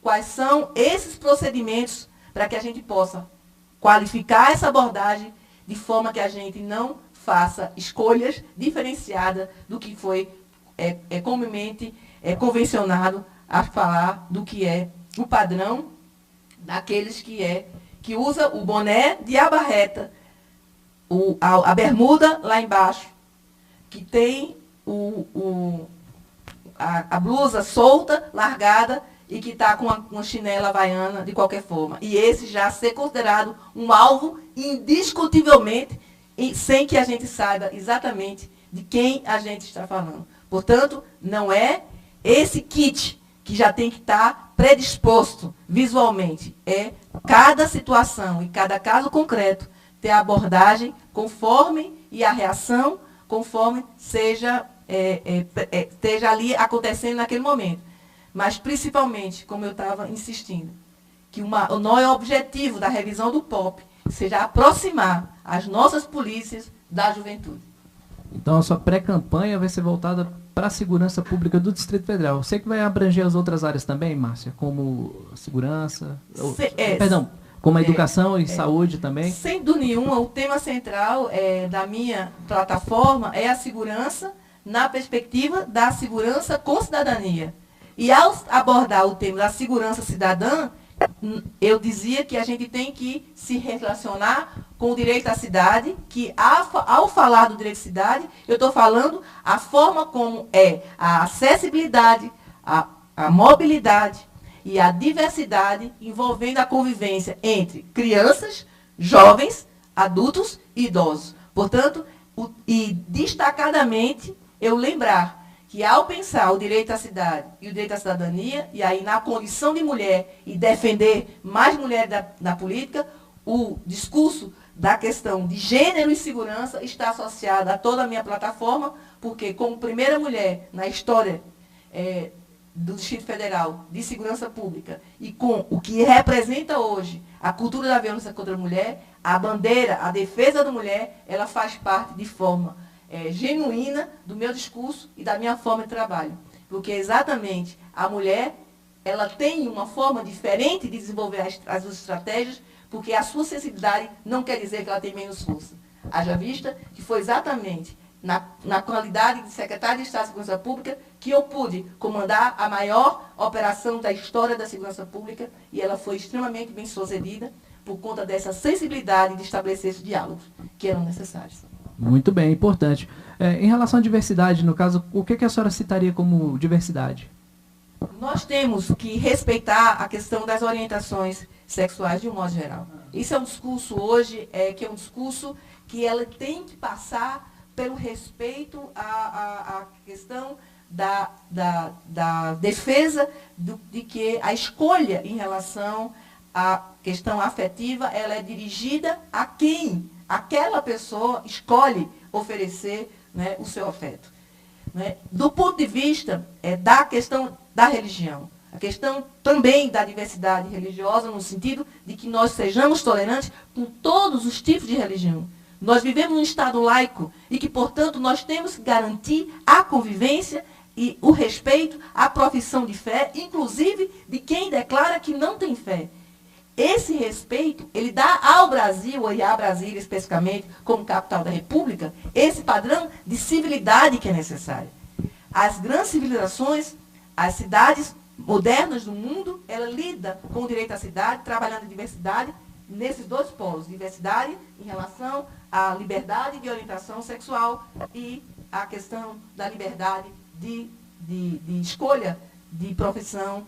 quais são esses procedimentos para que a gente possa qualificar essa abordagem de forma que a gente não faça escolhas diferenciadas do que foi comumente convencionado a falar do que é o padrão daqueles que usa o boné de aba reta, a bermuda lá embaixo, que tem a blusa solta, largada, e que está com uma chinela havaiana de qualquer forma. E esse já ser considerado um alvo indiscutivelmente, sem que a gente saiba exatamente de quem a gente está falando. Portanto, não é esse kit que já tem que estar predisposto visualmente. É cada situação e cada caso concreto ter a abordagem conforme e a reação conforme esteja ali acontecendo naquele momento. Mas, principalmente, como eu estava insistindo, que o maior objetivo da revisão do POP seja aproximar as nossas polícias da juventude. Então, a sua pré-campanha vai ser voltada para a segurança pública do Distrito Federal. Você que vai abranger as outras áreas também, Márcia? Como segurança... como a educação e saúde também? Sem dúvida nenhuma, o tema central da minha plataforma é a segurança na perspectiva da segurança com cidadania. E ao abordar o tema da segurança cidadã, eu dizia que a gente tem que se relacionar com o direito à cidade, que ao falar do direito à cidade, eu estou falando a forma como é a acessibilidade, a mobilidade e a diversidade envolvendo a convivência entre crianças, jovens, adultos e idosos. Portanto, e destacadamente, eu lembrar que ao pensar o direito à cidade e o direito à cidadania, e aí na condição de mulher e defender mais mulheres na política, o discurso da questão de gênero e segurança está associado a toda a minha plataforma, porque como primeira mulher na história do Distrito Federal de Segurança Pública e com o que representa hoje a cultura da violência contra a mulher, a bandeira, a defesa da mulher, ela faz parte de forma genuína do meu discurso e da minha forma de trabalho. Porque exatamente a mulher, ela tem uma forma diferente de desenvolver as suas estratégias, porque a sua sensibilidade não quer dizer que ela tem menos força. Haja vista que foi exatamente na qualidade de secretário de Estado de Segurança Pública que eu pude comandar a maior operação da história da segurança pública, e ela foi extremamente bem sucedida por conta dessa sensibilidade de estabelecer esses diálogos que eram necessários. Muito bem, importante. Em relação à diversidade, no caso, o que a senhora citaria como diversidade? Nós temos que respeitar a questão das orientações sexuais de um modo geral. Isso é um discurso hoje, que é um discurso que ela tem que passar pelo respeito à questão da defesa de que a escolha em relação à questão afetiva, ela é dirigida a quem aquela pessoa escolhe oferecer, né, o seu afeto. Né? Do ponto de vista da questão da religião, a questão também da diversidade religiosa, no sentido de que nós sejamos tolerantes com todos os tipos de religião. Nós vivemos num Estado laico e que, portanto, nós temos que garantir a convivência e o respeito à profissão de fé, inclusive de quem declara que não tem fé. Esse respeito, ele dá ao Brasil, e à Brasília especificamente, como capital da República, esse padrão de civilidade que é necessário. As grandes civilizações, as cidades modernas do mundo, ela lida com o direito à cidade, trabalhando em diversidade, nesses dois polos, diversidade em relação à liberdade de orientação sexual e a questão da liberdade de escolha de profissão,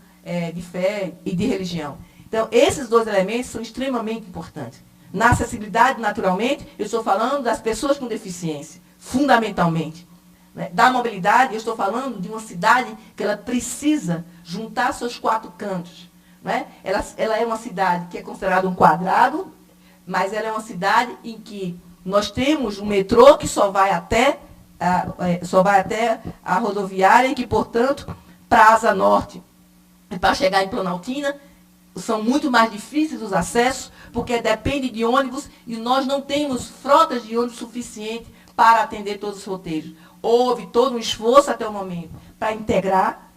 de fé e de religião. Então, esses dois elementos são extremamente importantes. Na acessibilidade, naturalmente, eu estou falando das pessoas com deficiência, fundamentalmente. Né? Da mobilidade, eu estou falando de uma cidade que ela precisa juntar seus quatro cantos. Né? Ela é uma cidade que é considerada um quadrado, mas ela é uma cidade em que nós temos um metrô que só vai até a rodoviária e que, portanto, para a Asa Norte, para chegar em Planaltina, são muito mais difíceis os acessos, porque depende de ônibus e nós não temos frotas de ônibus suficiente para atender todos os roteiros. Houve todo um esforço até o momento para integrar,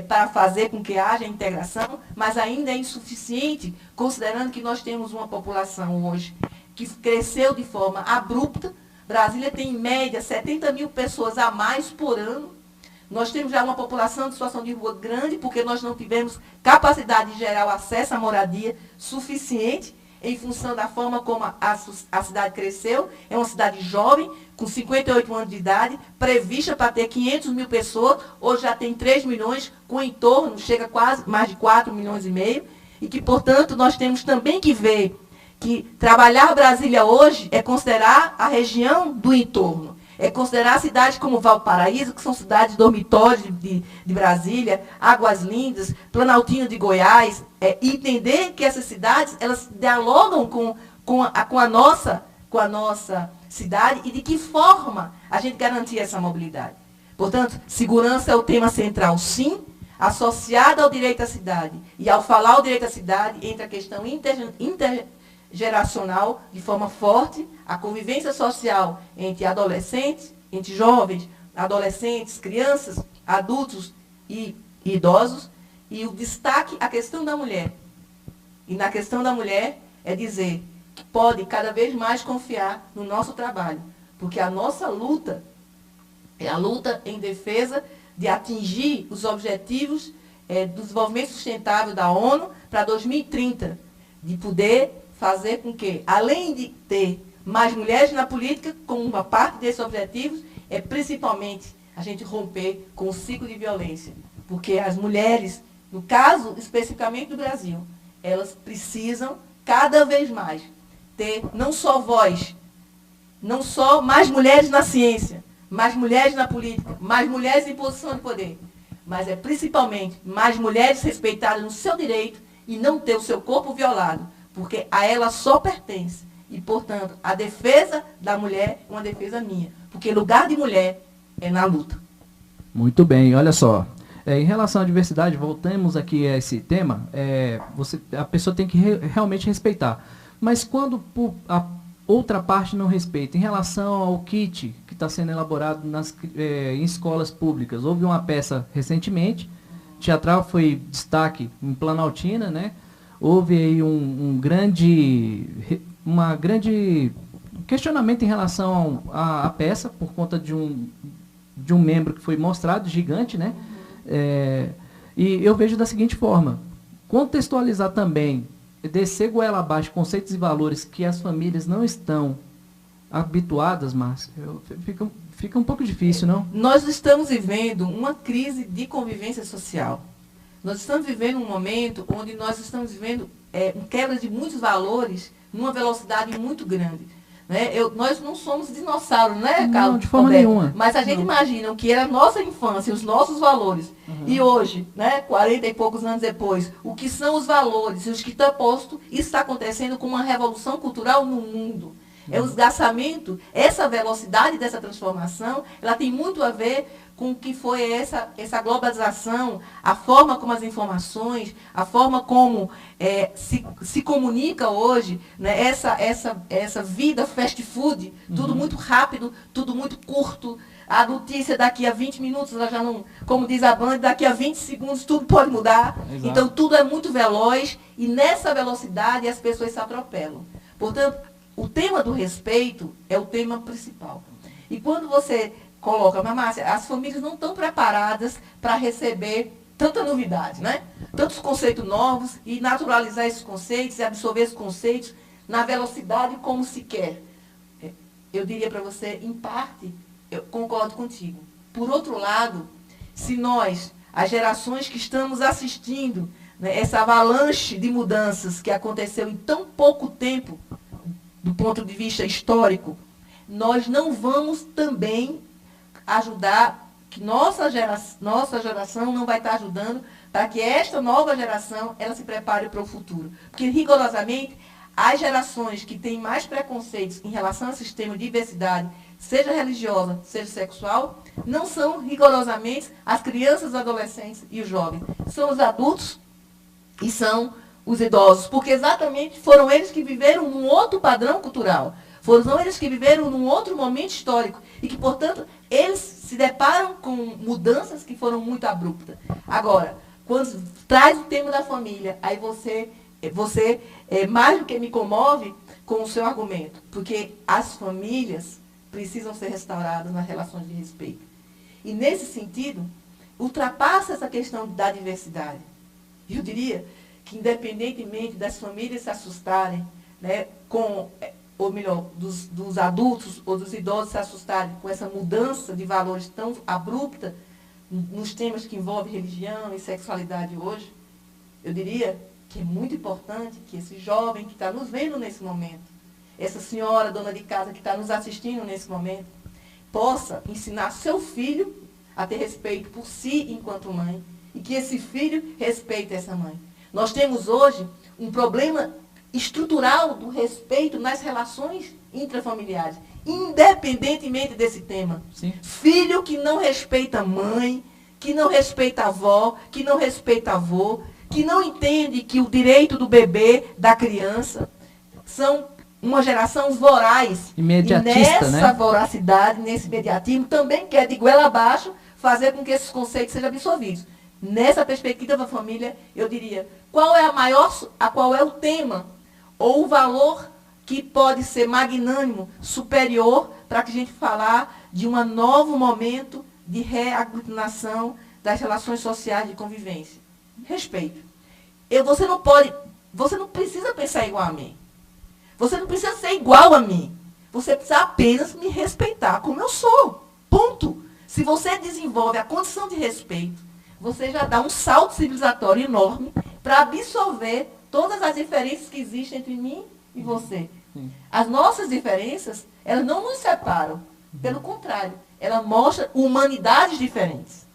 para fazer com que haja integração, mas ainda é insuficiente, considerando que nós temos uma população hoje que cresceu de forma abrupta. Brasília tem, em média, 70 mil pessoas a mais por ano. Nós temos já uma população de situação de rua grande, porque nós não tivemos capacidade de gerar o acesso à moradia suficiente, em função da forma como a cidade cresceu. É uma cidade jovem, com 58 anos de idade, prevista para ter 500 mil pessoas, hoje já tem 3 milhões, com entorno, chega quase mais de 4 milhões e meio, e que, portanto, nós temos também que ver que trabalhar Brasília hoje é considerar a região do entorno. É considerar cidades como Valparaíso, que são cidades dormitórios de Brasília, Águas Lindas, Planaltina de Goiás, entender que essas cidades, elas dialogam com a nossa cidade e de que forma a gente garantir essa mobilidade. Portanto, segurança é o tema central, sim, associado ao direito à cidade. E ao falar o direito à cidade, entra a questão intergeracional de forma forte, a convivência social entre adolescentes, entre jovens, adolescentes, crianças, adultos e idosos, e o destaque à questão da mulher. E na questão da mulher é dizer que pode cada vez mais confiar no nosso trabalho, porque a nossa luta é a luta em defesa de atingir os objetivos do desenvolvimento sustentável da ONU para 2030, de poder fazer com que, além de ter mais mulheres na política, como uma parte desses objetivos, principalmente a gente romper com o ciclo de violência. Porque as mulheres, no caso especificamente do Brasil, elas precisam cada vez mais ter não só voz não só mais mulheres na ciência, mais mulheres na política, mais mulheres em posição de poder, mas é principalmente mais mulheres respeitadas no seu direito e não ter o seu corpo violado, porque a ela só pertence. E, portanto, a defesa da mulher é uma defesa minha, porque lugar de mulher é na luta. Muito bem, olha só. Em relação à diversidade, voltamos aqui a esse tema, a pessoa tem que realmente respeitar. Mas quando a outra parte não respeita, em relação ao kit que está sendo elaborado em escolas públicas, houve uma peça recentemente, teatral foi destaque em Planaltina, né? Houve aí um grande questionamento em relação à peça, por conta de um membro que foi mostrado, gigante, né? E eu vejo da seguinte forma, contextualizar também, descer goela abaixo conceitos e valores que as famílias não estão habituadas, Márcia, fica um pouco difícil, não? Nós estamos vivendo uma crise de convivência social. Nós estamos vivendo um momento onde nós estamos vivendo uma quebra de muitos valores numa velocidade muito grande. Né? Nós não somos dinossauros, né, Carlos? Não, de forma nenhuma. Mas a gente imagina que era a nossa infância, os nossos valores. Uhum. E hoje, né, 40 e poucos anos depois, o que são os valores, os que estão postos, isso está acontecendo com uma revolução cultural no mundo. É o esgarçamento, essa velocidade dessa transformação, ela tem muito a ver com o que foi essa globalização, a forma como as informações, a forma como se comunica hoje, né, essa vida fast food, tudo muito rápido, tudo muito curto. A notícia daqui a 20 minutos, ela já não, como diz a Band, daqui a 20 segundos tudo pode mudar. Exato. Então tudo é muito veloz e nessa velocidade as pessoas se atropelam. Portanto, o tema do respeito é o tema principal. E quando você coloca, mas Márcia, as famílias não estão preparadas para receber tanta novidade, né? Tantos conceitos novos e naturalizar esses conceitos e absorver esses conceitos na velocidade como se quer. Eu diria para você, em parte, eu concordo contigo. Por outro lado, se nós, as gerações que estamos assistindo, né, essa avalanche de mudanças que aconteceu em tão pouco tempo, do ponto de vista histórico, nós não vamos também ajudar, que nossa geração não vai estar ajudando para que esta nova geração ela se prepare para o futuro. Porque, rigorosamente, as gerações que têm mais preconceitos em relação ao sistema de diversidade, seja religiosa, seja sexual, não são rigorosamente as crianças, os adolescentes e os jovens. São os adultos e são os idosos, porque exatamente foram eles que viveram num outro padrão cultural, foram eles que viveram num outro momento histórico e que, portanto, eles se deparam com mudanças que foram muito abruptas. Agora, quando traz o tema da família, aí você mais do que me comove com o seu argumento, porque as famílias precisam ser restauradas nas relações de respeito. E, nesse sentido, ultrapassa essa questão da diversidade. Eu diria que, independentemente das famílias se assustarem, né, ou melhor, dos adultos ou dos idosos se assustarem com essa mudança de valores tão abrupta nos temas que envolvem religião e sexualidade hoje, eu diria que é muito importante que esse jovem que está nos vendo nesse momento, essa senhora dona de casa que está nos assistindo nesse momento, possa ensinar seu filho a ter respeito por si enquanto mãe e que esse filho respeite essa mãe. Nós temos hoje um problema estrutural do respeito nas relações intrafamiliares, independentemente desse tema. Sim. Filho que não respeita a mãe, que não respeita a avó, que não respeita avô, que não entende que o direito do bebê, da criança, são uma geração voraz. Imediatista, e nessa né? voracidade, nesse imediatismo, também quer, de goela abaixo, fazer com que esses conceitos sejam absorvidos. Nessa perspectiva da família, eu diria, qual é o tema ou o valor que pode ser magnânimo, superior, para que a gente falar de um novo momento de reaglutinação das relações sociais de convivência. Respeito. Você não precisa pensar igual a mim. Você não precisa ser igual a mim. Você precisa apenas me respeitar como eu sou. Ponto. Se você desenvolve a condição de respeito, você já dá um salto civilizatório enorme para absorver todas as diferenças que existem entre mim e você. Sim. As nossas diferenças Elas não nos separam. Pelo contrário, ela mostra humanidades diferentes,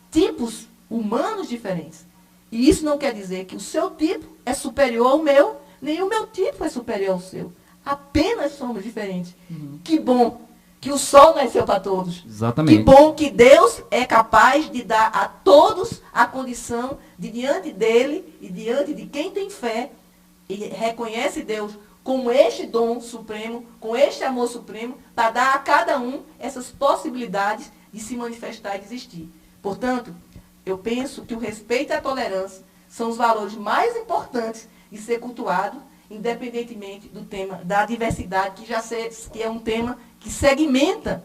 tipos humanos diferentes. E isso não quer dizer que o seu tipo é superior ao meu, nem o meu tipo é superior ao seu. Apenas somos diferentes. Que bom que o sol nasceu para todos. Exatamente. Que bom que Deus é capaz de dar a todos a condição de, diante dele e diante de quem tem fé e reconhece Deus com este dom supremo, com este amor supremo, para dar a cada um essas possibilidades de se manifestar e de existir. Portanto, eu penso que o respeito e a tolerância são os valores mais importantes de ser cultuado, independentemente do tema da diversidade, que é um tema que segmenta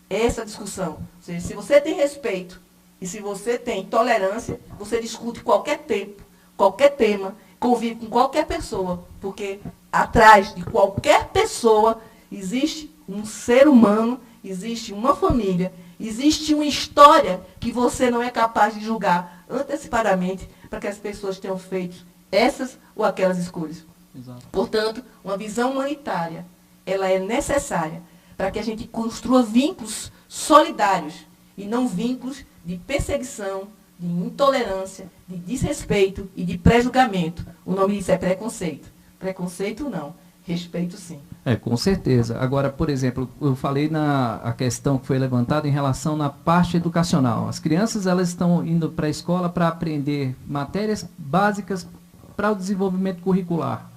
essa discussão. Ou seja, se você tem respeito e se você tem tolerância, você discute qualquer tempo, qualquer tema, convive com qualquer pessoa, porque atrás de qualquer pessoa existe um ser humano, existe uma família, existe uma história que você não é capaz de julgar antecipadamente para que as pessoas tenham feito essas ou aquelas escolhas. Exato. Portanto, uma visão humanitária, ela é necessária para que a gente construa vínculos solidários e não vínculos de perseguição, de intolerância, de desrespeito e de pré-julgamento. O nome disso é preconceito. Preconceito não, respeito sim. Com certeza. Agora, por exemplo, eu falei a questão que foi levantada em relação na parte educacional. As crianças, elas estão indo para a escola para aprender matérias básicas para o desenvolvimento curricular.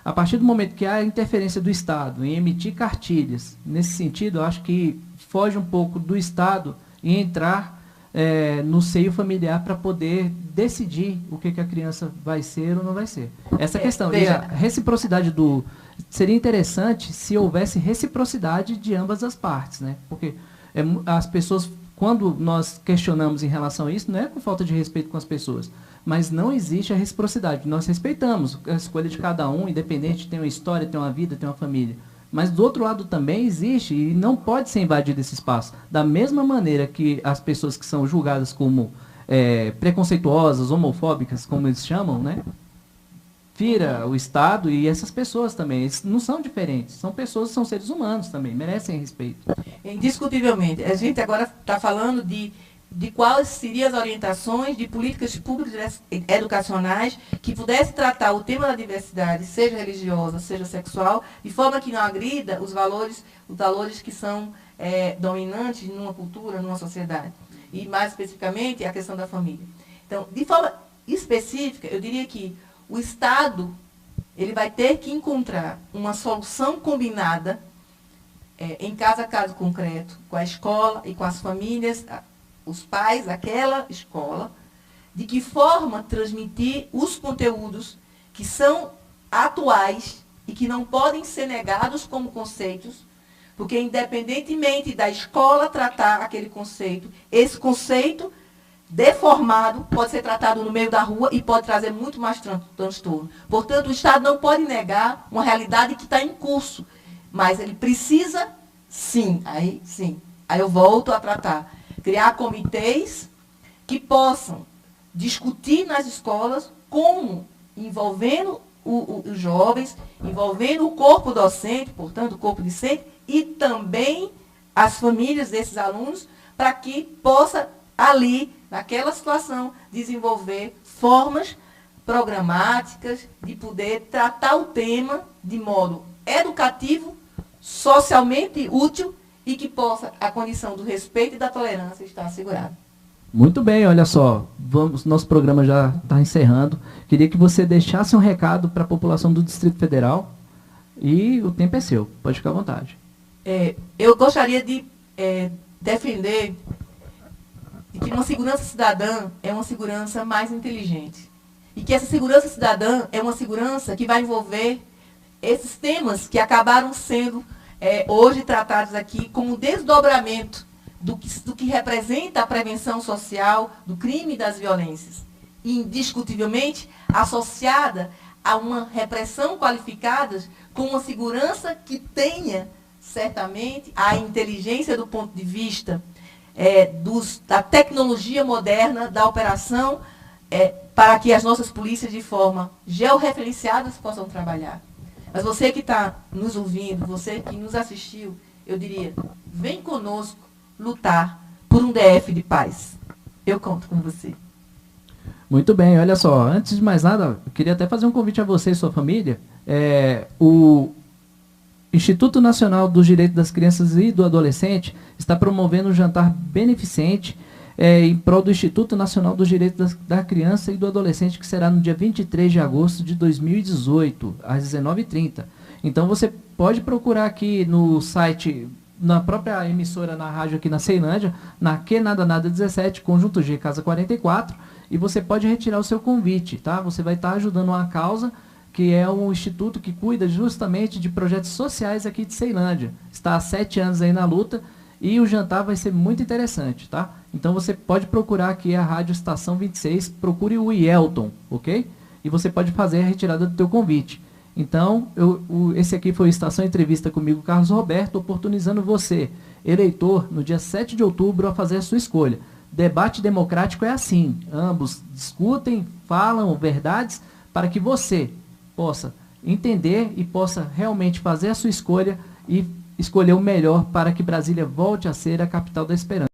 A partir do momento que há a interferência do Estado em emitir cartilhas, nesse sentido, eu acho que foge um pouco do Estado e entrar no seio familiar para poder decidir o que a criança vai ser ou não vai ser. Essa questão. E a reciprocidade seria interessante se houvesse reciprocidade de ambas as partes, né? Porque as pessoas, quando nós questionamos em relação a isso, não é com falta de respeito com as pessoas, mas não existe a reciprocidade. Nós respeitamos a escolha de cada um, independente, tem uma história, tem uma vida, tem uma família. Mas do outro lado também existe e não pode ser invadido esse espaço. Da mesma maneira que as pessoas que são julgadas como preconceituosas, homofóbicas, como eles chamam, né? Vira o Estado e essas pessoas também. Eles não são diferentes. São pessoas, são seres humanos também, merecem respeito. Indiscutivelmente. A gente agora está falando de quais seriam as orientações de políticas públicas educacionais que pudesse tratar o tema da diversidade, seja religiosa, seja sexual, de forma que não agrida os valores que são dominantes numa cultura, numa sociedade. E, mais especificamente, a questão da família. Então, de forma específica, eu diria que o Estado ele vai ter que encontrar uma solução combinada, em caso a caso concreto, com a escola e com as famílias, os pais daquela escola, de que forma transmitir os conteúdos que são atuais e que não podem ser negados como conceitos, porque independentemente da escola tratar aquele conceito, esse conceito deformado pode ser tratado no meio da rua e pode trazer muito mais transtorno. Portanto, o Estado não pode negar uma realidade que está em curso, mas ele precisa, sim, aí eu volto a tratar, criar comitês que possam discutir nas escolas como, envolvendo os jovens, envolvendo o corpo docente, portanto, o corpo discente, e também as famílias desses alunos, para que possa, ali, naquela situação, desenvolver formas programáticas de poder tratar o tema de modo educativo, socialmente útil, e que possa a condição do respeito e da tolerância estar assegurada. Muito bem, olha só, nosso programa já está encerrando. Queria que você deixasse um recado para a população do Distrito Federal e o tempo é seu, pode ficar à vontade. Eu gostaria de defender que uma segurança cidadã é uma segurança mais inteligente. E que essa segurança cidadã é uma segurança que vai envolver esses temas que acabaram sendo hoje tratados aqui como desdobramento do que representa a prevenção social do crime e das violências. Indiscutivelmente associada a uma repressão qualificada com uma segurança que tenha, certamente, a inteligência do ponto de vista da tecnologia moderna, da operação, para que as nossas polícias, de forma georreferenciadas, possam trabalhar. Mas você que está nos ouvindo, você que nos assistiu, eu diria, vem conosco lutar por um DF de paz. Eu conto com você. Muito bem, olha só, antes de mais nada, eu queria até fazer um convite a você e sua família. O Instituto Nacional dos Direitos das Crianças e do Adolescente está promovendo um jantar beneficente em prol do Instituto Nacional dos Direitos da Criança e do Adolescente, que será no dia 23 de agosto de 2018, às 19h30. Então você pode procurar aqui no site, na própria emissora, na rádio aqui na Ceilândia, na Que Nada Nada 17, Conjunto G, Casa 44, e você pode retirar o seu convite, tá? Você vai estar ajudando uma causa que é um instituto que cuida justamente de projetos sociais aqui de Ceilândia. Está há 7 anos aí na luta e o jantar vai ser muito interessante, tá? Então você pode procurar aqui a Rádio Estação 26, procure o Ielton, ok? E você pode fazer a retirada do teu convite. Então, esse aqui foi a Estação Entrevista comigo, Carlos Roberto, oportunizando você, eleitor, no dia 7 de outubro, a fazer a sua escolha. Debate democrático é assim, ambos discutem, falam verdades, para que você possa entender e possa realmente fazer a sua escolha e escolher o melhor para que Brasília volte a ser a capital da esperança.